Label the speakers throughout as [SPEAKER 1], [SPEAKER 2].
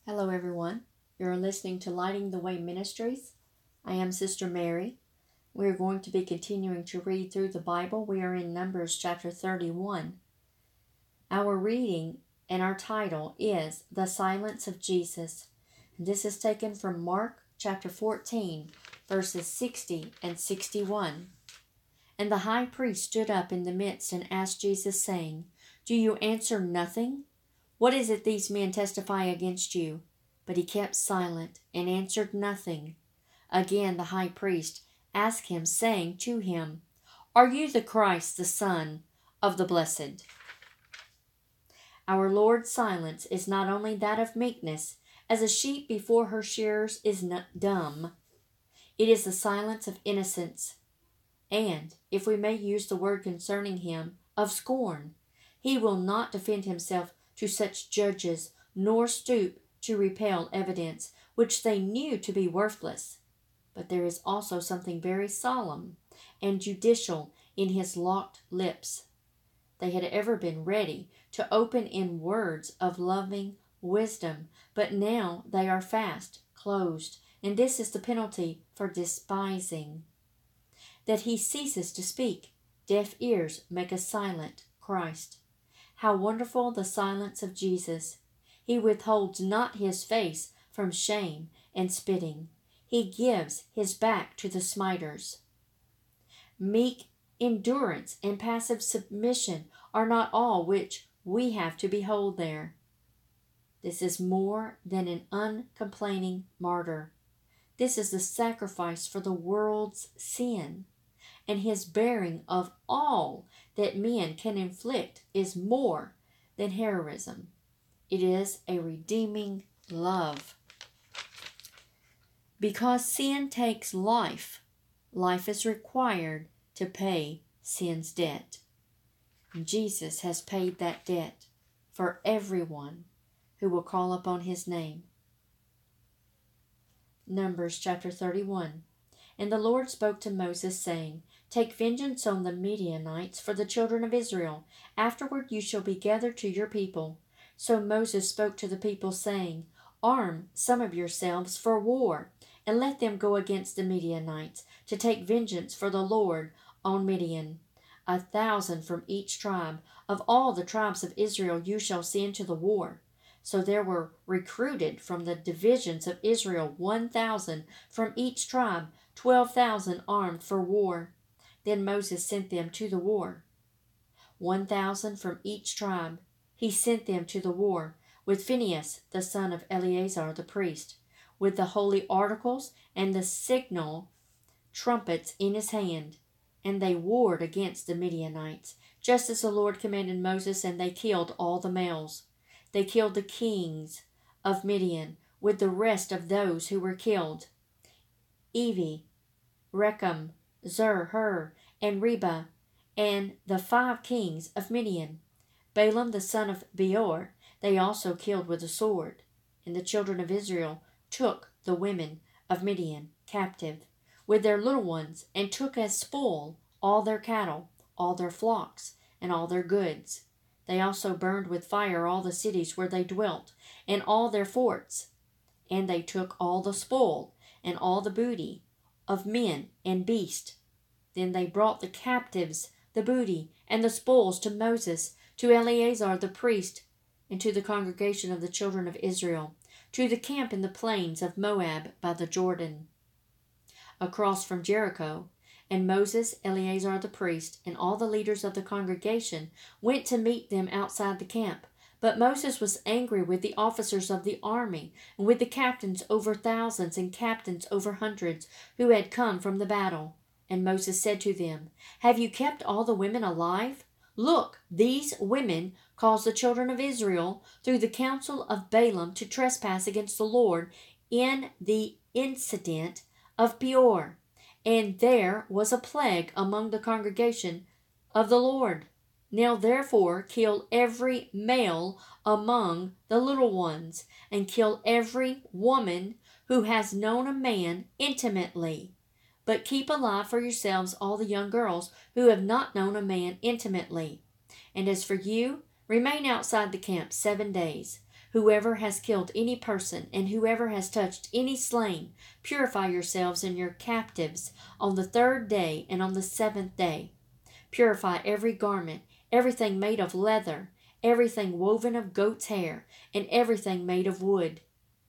[SPEAKER 1] Hello, everyone. You're listening to Lighting the Way Ministries. I am Sister Mary. We are going to be continuing to read through the Bible. We are in Numbers chapter 31. Our reading and our title is The Silence of Jesus. This is taken from Mark chapter 14, verses 60 and 61. And the high priest stood up in the midst and asked Jesus, saying, Do you answer nothing? What is it these men testify against you? But he kept silent and answered nothing. Again the high priest asked him, saying to him, Are you the Christ, the Son of the Blessed? Our Lord's silence is not only that of meekness, as a sheep before her shearers is dumb. It is the silence of innocence, and, if we may use the word concerning him, of scorn. He will not defend himself to such judges, nor stoop to repel evidence which they knew to be worthless. But there is also something very solemn and judicial in his locked lips. They had ever been ready to open in words of loving wisdom, but now they are fast closed, and this is the penalty for despising. That he ceases to speak, deaf ears make a silent Christ. How wonderful the silence of Jesus! He withholds not his face from shame and spitting. He gives his back to the smiters. Meek endurance and passive submission are not all which we have to behold there. This is more than an uncomplaining martyr. This is the sacrifice for the world's sin. And his bearing of all that men can inflict is more than heroism. It is a redeeming love. Because sin takes life, life is required to pay sin's debt. And Jesus has paid that debt for everyone who will call upon his name. Numbers chapter 31. And the Lord spoke to Moses, saying, Take vengeance on the Midianites for the children of Israel. Afterward you shall be gathered to your people. So Moses spoke to the people, saying, Arm some of yourselves for war, and let them go against the Midianites, to take vengeance for the Lord on Midian. 1,000 from each tribe. Of all the tribes of Israel you shall send to the war. So there were recruited from the divisions of Israel 1,000 from each tribe, 12,000 armed for war. Then Moses sent them to the war. 1,000 from each tribe. He sent them to the war, with Phinehas, the son of Eleazar the priest, with the holy articles and the signal trumpets in his hand. And they warred against the Midianites, just as the Lord commanded Moses, and they killed all the males. They killed the kings of Midian, with the rest of those who were killed. Evi, Rechem, Zur, Hur, and Reba, and the 5 kings of Midian. Balaam the son of Beor they also killed with the sword. And the children of Israel took the women of Midian captive, with their little ones, and took as spoil all their cattle, all their flocks, and all their goods. They also burned with fire all the cities where they dwelt, and all their forts. And they took all the spoil, and all the booty of men and beast. Then they brought the captives, the booty, and the spoils to Moses, to Eleazar the priest, and to the congregation of the children of Israel, to the camp in the plains of Moab by the Jordan, across from Jericho. And Moses, Eleazar the priest, and all the leaders of the congregation went to meet them outside the camp. But Moses was angry with the officers of the army, and with the captains over thousands and captains over hundreds, who had come from the battle. And Moses said to them, Have you kept all the women alive? Look, these women caused the children of Israel, through the counsel of Balaam, to trespass against the Lord in the incident of Peor. And there was a plague among the congregation of the Lord. Now therefore kill every male among the little ones, and kill every woman who has known a man intimately. But keep alive for yourselves all the young girls who have not known a man intimately. And as for you, remain outside the camp 7 days. Whoever has killed any person, and whoever has touched any slain, purify yourselves and your captives on the 3rd day and on the 7th day. Purify every garment, everything made of leather, everything woven of goat's hair, and everything made of wood.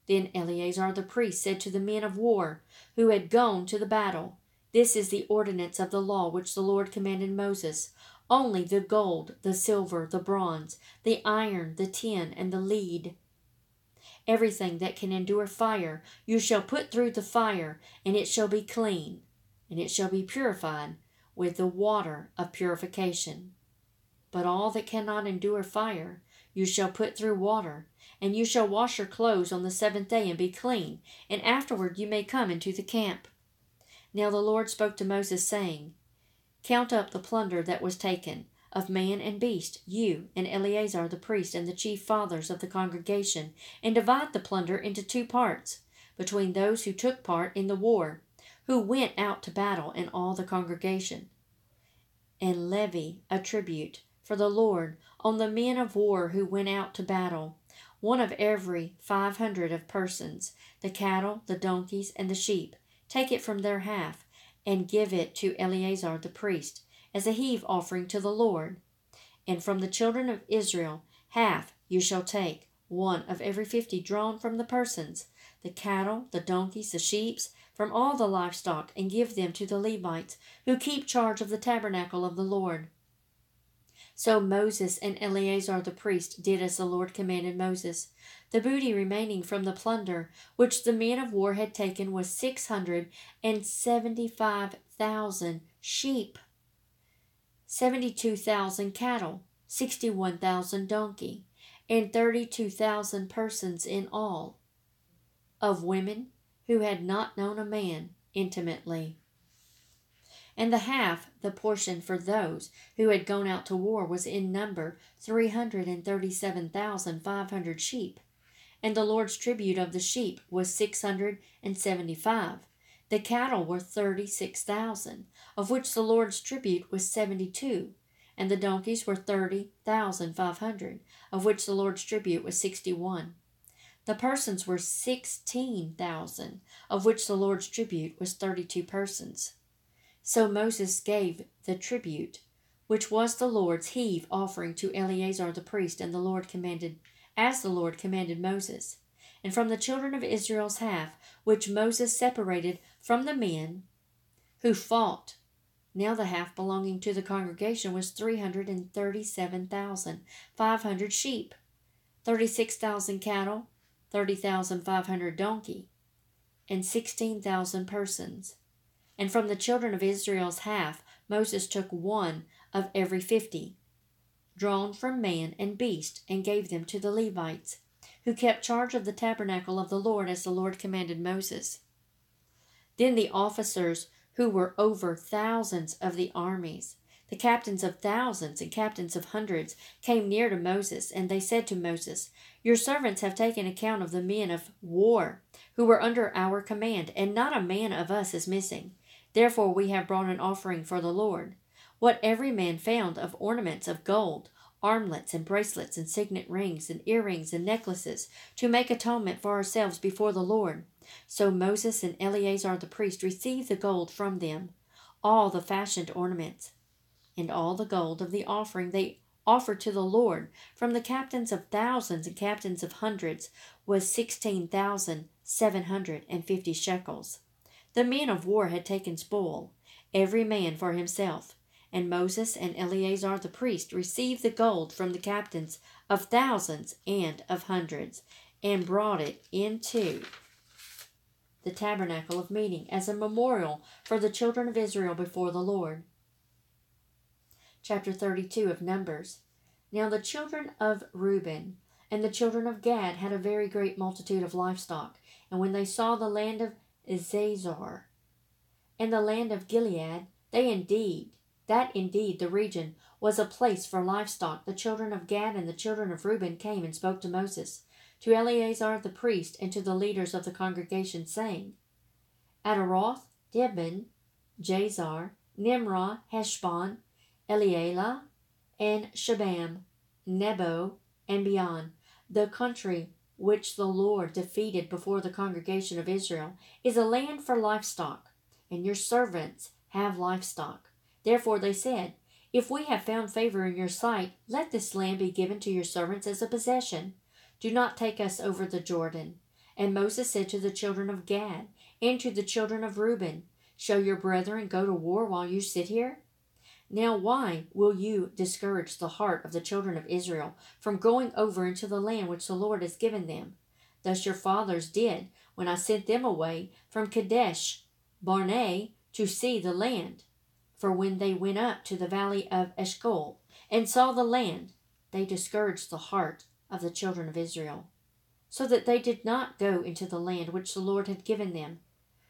[SPEAKER 1] Then Eleazar the priest said to the men of war who had gone to the battle, This is the ordinance of the law which the Lord commanded Moses. Only the gold, the silver, the bronze, the iron, the tin, and the lead, everything that can endure fire, you shall put through the fire, and it shall be clean, and it shall be purified with the water of purification. But all that cannot endure fire, you shall put through water, and you shall wash your clothes on the 7th day and be clean, and afterward you may come into the camp. Now the Lord spoke to Moses, saying, Count up the plunder that was taken, of man and beast, you and Eleazar the priest and the chief fathers of the congregation, and divide the plunder into 2 parts, between those who took part in the war, who went out to battle, and all the congregation. And levy a tribute for the Lord on the men of war who went out to battle, one of every 500 of persons, the cattle, the donkeys, and the sheep. Take it from their half, and give it to Eleazar the priest, as a heave offering to the Lord. And from the children of Israel half you shall take, one of every 50 drawn from the persons, the cattle, the donkeys, the sheep, from all the livestock, and give them to the Levites, who keep charge of the tabernacle of the Lord. So Moses and Eleazar the priest did as the Lord commanded Moses. The booty remaining from the plunder which the men of war had taken was 675,000 sheep, 72,000 cattle, 61,000 donkey, and 32,000 persons in all, of women who had not known a man intimately. And the portion for those who had gone out to war, was in number 337,500 sheep. And the Lord's tribute of the sheep was 675. The cattle were 36,000, of which the Lord's tribute was 72. And the donkeys were 30,500, of which the Lord's tribute was 61. The persons were 16,000, of which the Lord's tribute was 32 persons. So Moses gave the tribute, which was the Lord's heave offering, to Eleazar the priest, and the Lord commanded, as the Lord commanded Moses. And from the children of Israel's half, which Moses separated from the men who fought, now the half belonging to the congregation was 337,500 sheep, 36,000 cattle, 30,500 donkey, and 16,000 persons. And from the children of Israel's half, Moses took one of every 50, drawn from man and beast, and gave them to the Levites, who kept charge of the tabernacle of the Lord, as the Lord commanded Moses. Then the officers who were over thousands of the armies, the captains of thousands and captains of hundreds, came near to Moses, and they said to Moses, Your servants have taken account of the men of war who were under our command, and not a man of us is missing. Therefore we have brought an offering for the Lord. What every man found of ornaments of gold, armlets and bracelets and signet rings and earrings and necklaces, to make atonement for ourselves before the Lord. So Moses and Eleazar the priest received the gold from them, all the fashioned ornaments, and all the gold of the offering they offered to the Lord from the captains of thousands and captains of hundreds was 16,750 shekels. The men of war had taken spoil, every man for himself, and Moses and Eleazar the priest received the gold from the captains of thousands and of hundreds, and brought it into the tabernacle of meeting as a memorial for the children of Israel before the Lord. Chapter 32 of Numbers. Now the children of Reuben and the children of Gad had a very great multitude of livestock, and when they saw the land of Zazar and the land of Gilead, that indeed the region was a place for livestock, the children of Gad and the children of Reuben came and spoke to Moses, to Eleazar the priest, and to the leaders of the congregation, saying, Ataroth, Dibon, Jazar, Nimrah, Heshbon, Elealeh, and Shebam, Nebo, and beyond, the country which the Lord defeated before the congregation of Israel, is a land for livestock, and your servants have livestock. Therefore they said, If we have found favor in your sight, let this land be given to your servants as a possession. Do not take us over the Jordan. And Moses said to the children of Gad and to the children of Reuben, Shall your brethren go to war while you sit here? Now why will you discourage the heart of the children of Israel from going over into the land which the Lord has given them? Thus your fathers did when I sent them away from Kadesh Barnea to see the land. For when they went up to the valley of Eshcol and saw the land, they discouraged the heart of the children of Israel, so that they did not go into the land which the Lord had given them.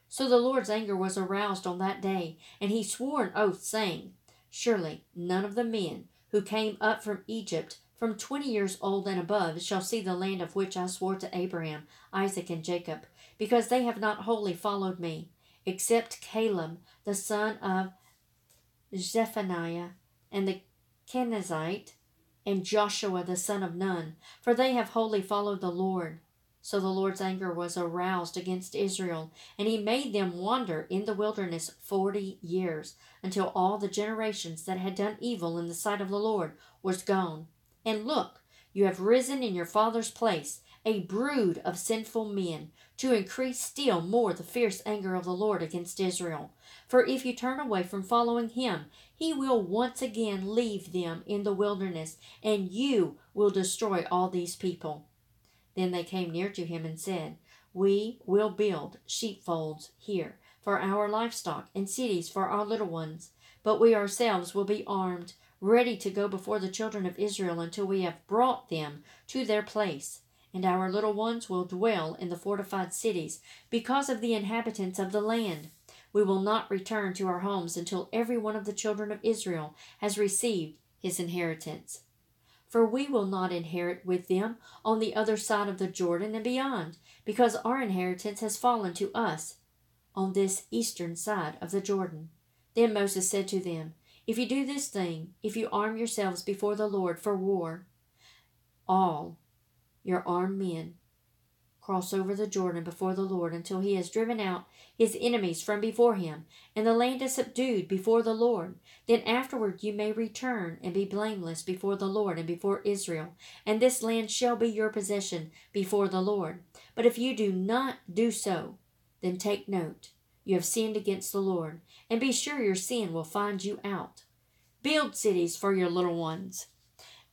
[SPEAKER 1] So the Lord's anger was aroused on that day, and he swore an oath, saying, Surely none of the men who came up from Egypt from 20 years old and above shall see the land of which I swore to Abraham, Isaac, and Jacob, because they have not wholly followed me, except Caleb the son of Zephaniah, and the Kenizzite, and Joshua the son of Nun, for they have wholly followed the Lord. So the Lord's anger was aroused against Israel, and he made them wander in the wilderness 40 years, until all the generations that had done evil in the sight of the Lord was gone. And look, you have risen in your father's place, a brood of sinful men, to increase still more the fierce anger of the Lord against Israel. For if you turn away from following him, he will once again leave them in the wilderness, and you will destroy all these people. Then they came near to him and said, We will build sheepfolds here for our livestock and cities for our little ones. But we ourselves will be armed, ready to go before the children of Israel until we have brought them to their place. And our little ones will dwell in the fortified cities because of the inhabitants of the land. We will not return to our homes until every one of the children of Israel has received his inheritance. For we will not inherit with them on the other side of the Jordan and beyond, because our inheritance has fallen to us on this eastern side of the Jordan. Then Moses said to them, If you do this thing, if you arm yourselves before the Lord for war, all your armed men cross over the Jordan before the Lord until he has driven out his enemies from before him, and the land is subdued before the Lord. Then afterward you may return and be blameless before the Lord and before Israel, and this land shall be your possession before the Lord. But if you do not do so, then take note, you have sinned against the Lord, and be sure your sin will find you out. Build cities for your little ones,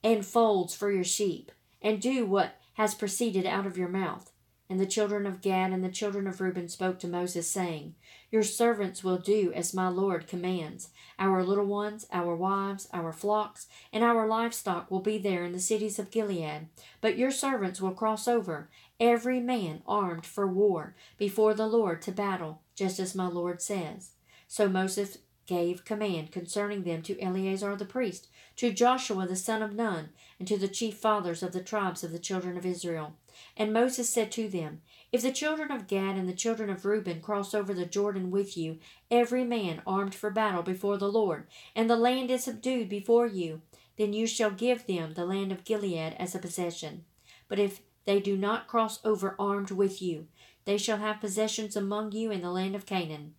[SPEAKER 1] and folds for your sheep, and do what has proceeded out of your mouth. And the children of Gad and the children of Reuben spoke to Moses, saying, Your servants will do as my Lord commands. Our little ones, our wives, our flocks, and our livestock will be there in the cities of Gilead. But your servants will cross over, every man armed for war, before the Lord to battle, just as my Lord says. So Moses gave command concerning them to Eleazar the priest, to Joshua the son of Nun, and to the chief fathers of the tribes of the children of Israel. And Moses said to them, If the children of Gad and the children of Reuben cross over the Jordan with you, every man armed for battle before the Lord, and the land is subdued before you, then you shall give them the land of Gilead as a possession. But if they do not cross over armed with you, they shall have possessions among you in the land of Canaan.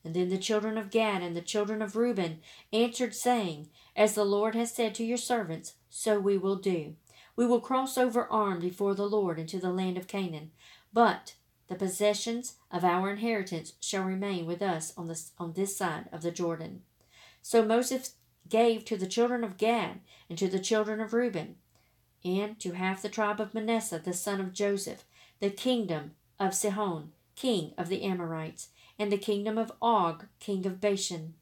[SPEAKER 1] And then the children of Gad and the children of Reuben answered, saying, As the Lord has said to your servants, so we will do. We will cross over armed before the Lord into the land of Canaan. But the possessions of our inheritance shall remain with us on this side of the Jordan. So Moses gave to the children of Gad and to the children of Reuben, and to half the tribe of Manasseh the son of Joseph, the kingdom of Sihon, king of the Amorites, and the kingdom of Og, king of Bashan,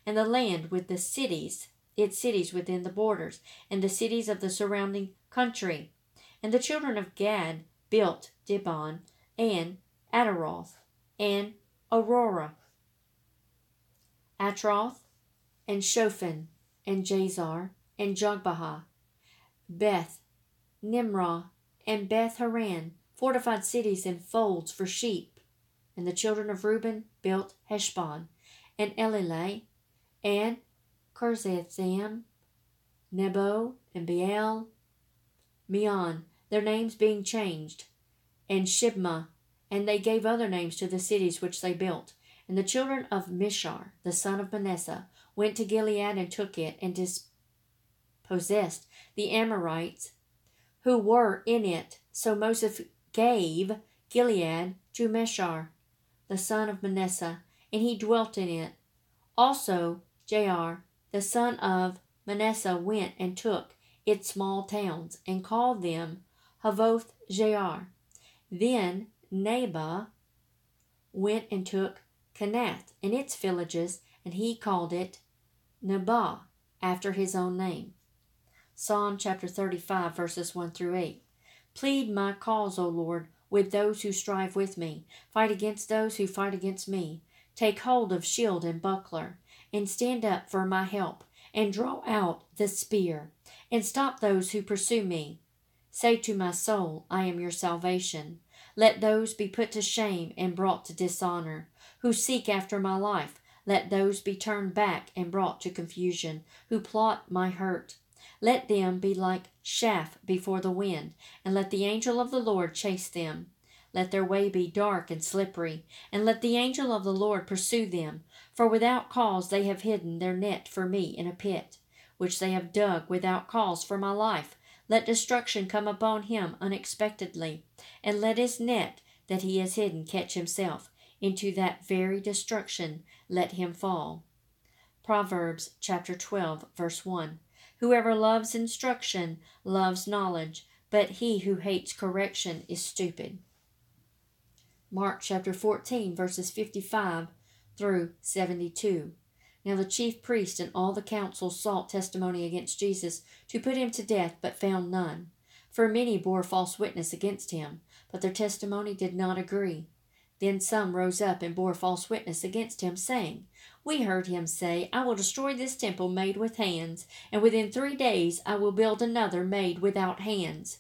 [SPEAKER 1] and the land with the cities, its cities within the borders, and the cities of the surrounding country. And the children of Gad built Dibon, and Ataroth, and Aurora, Atroth, and Shophan, and Jazar, and Jogbehah, Beth Nimrah, and Beth Haran, fortified cities and folds for sheep. And the children of Reuben built Heshbon, and Elileh, and Kirzathim, Nebo, and Beel, Meon, their names being changed, and Shibmah, and they gave other names to the cities which they built. And the children of Mishar, the son of Manasseh, went to Gilead and took it, and dispossessed the Amorites who were in it. So Moses gave Gilead to Meshar, the son of Manasseh, and he dwelt in it. Also Jair, the son of Manasseh, went and took its small towns, and called them Havoth Jair. Then Nabah went and took Kenath and its villages, and he called it Nabah, after his own name. Psalm chapter 35, verses 1 through 8. Plead my cause, O Lord, with those who strive with me. Fight against those who fight against me. Take hold of shield and buckler, and stand up for my help, and draw out the spear, and stop those who pursue me. Say to my soul, I am your salvation. Let those be put to shame and brought to dishonor, who seek after my life. Let those be turned back and brought to confusion, who plot my hurt. Let them be like chaff before the wind, and let the angel of the Lord chase them. Let their way be dark and slippery, and let the angel of the Lord pursue them. For without cause they have hidden their net for me in a pit, which they have dug without cause for my life. Let destruction come upon him unexpectedly, and let his net that he has hidden catch himself. Into that very destruction let him fall. Proverbs chapter 12, verse 1. Whoever loves instruction loves knowledge, but he who hates correction is stupid. Mark chapter 14, verses 55 through 72. Now the chief priest and all the council sought testimony against Jesus to put him to death, but found none. For many bore false witness against him, but their testimony did not agree. Then some rose up and bore false witness against him, saying, We heard him say, I will destroy this temple made with hands, and within 3 days I will build another made without hands.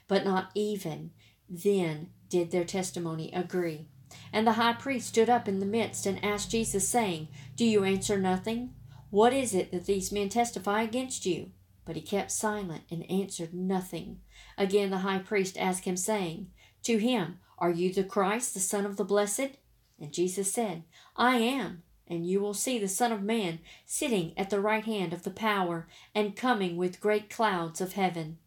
[SPEAKER 1] But not even then did their testimony agree. And the high priest stood up in the midst and asked Jesus, saying, Do you answer nothing? What is it that these men testify against you? But he kept silent and answered nothing. Again the high priest asked him, saying, To him, Are you the Christ, the Son of the Blessed? And Jesus said, I am, and you will see the Son of Man sitting at the right hand of the power, and coming with great clouds of heaven.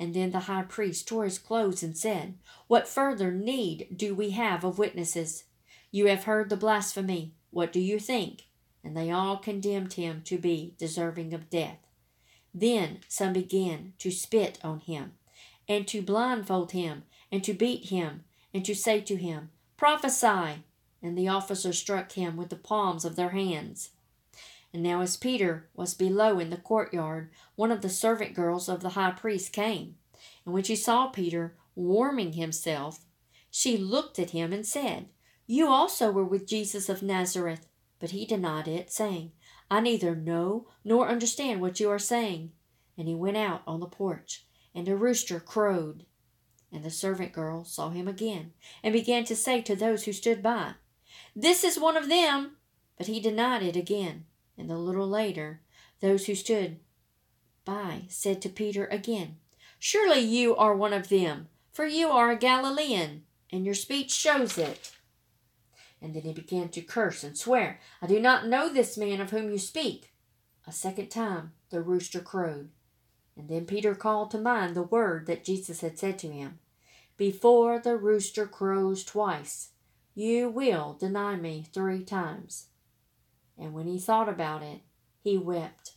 [SPEAKER 1] And then the high priest tore his clothes and said, What further need do we have of witnesses? You have heard the blasphemy. What do you think? And they all condemned him to be deserving of death. Then some began to spit on him, and to blindfold him, and to beat him, and to say to him, Prophesy! And the officers struck him with the palms of their hands. And now as Peter was below in the courtyard, one of the servant girls of the high priest came. And when she saw Peter warming himself, she looked at him and said, You also were with Jesus of Nazareth. But he denied it, saying, I neither know nor understand what you are saying. And he went out on the porch, and a rooster crowed. And the servant girl saw him again, and began to say to those who stood by, This is one of them. But he denied it again. And a little later, those who stood by said to Peter again, Surely you are one of them, for you are a Galilean, and your speech shows it. And then he began to curse and swear, I do not know this man of whom you speak. A second time the rooster crowed. And then Peter called to mind the word that Jesus had said to him, Before the rooster crows twice, you will deny me 3 times. And when he thought about it, he wept.